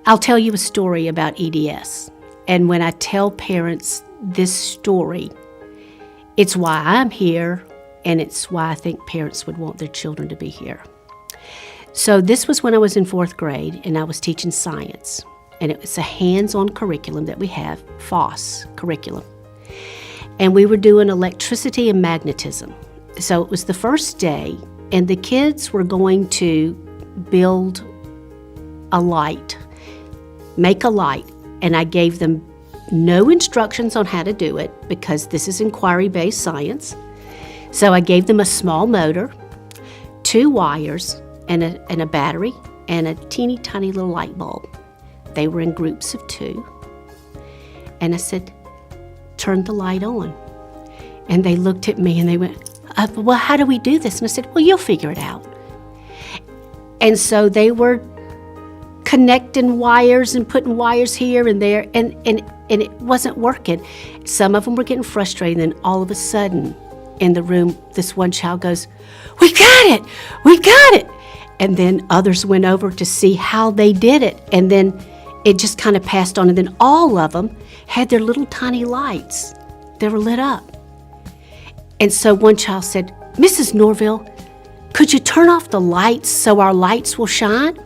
I'll tell you a story about EDS. And when I tell parents this story, it's why I'm here, and it's why I think parents would want their children to be here. So this was when I was in 4th grade, and I was teaching science. And it was a hands-on curriculum that we have, FOSS curriculum. And we were doing electricity and magnetism. So it was the first day, and the kids were going to build a light, make a light. And I gave them no instructions on how to do it because this is inquiry-based science. So I gave them a small motor, 2 wires, and a battery, and a teeny tiny little light bulb. They were in groups of 2. And I said, turn the light on. And they looked at me and they went, well, how do we do this? And I said, well, you'll figure it out. And so they were connecting wires and putting wires here and there, and it wasn't working. Some of them were getting frustrated, and then all of a sudden in the room, this one child goes, we got it, we got it. And then others went over to see how they did it, and then it just kind of passed on, and then all of them had their little tiny lights that were lit up. And so one child said, Mrs. Norville, could you turn off the lights so our lights will shine?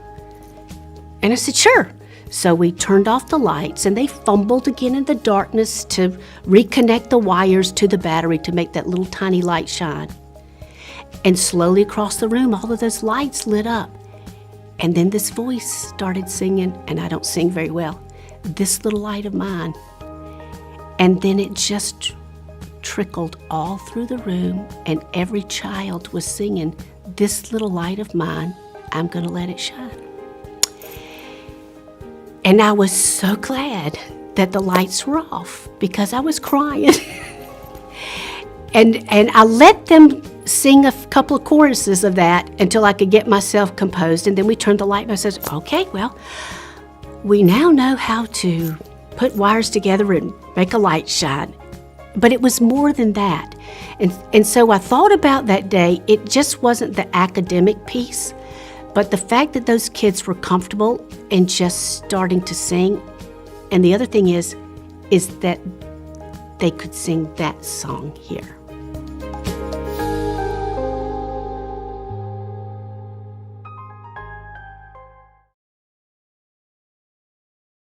And I said, sure. So we turned off the lights, and they fumbled again in the darkness to reconnect the wires to the battery to make that little tiny light shine. And slowly across the room, all of those lights lit up. And then this voice started singing, and I don't sing very well, This Little Light of Mine. And then it just trickled all through the room, and every child was singing, This Little Light of Mine, I'm gonna let it shine. And I was so glad that the lights were off because I was crying. and I let them sing a couple of choruses of that until I could get myself composed, and then we turned the light on. I said, okay, well, we now know how to put wires together and make a light shine. But it was more than that. And so I thought about that day. It just wasn't the academic piece, but the fact that those kids were comfortable and just starting to sing. And the other thing is that they could sing that song here.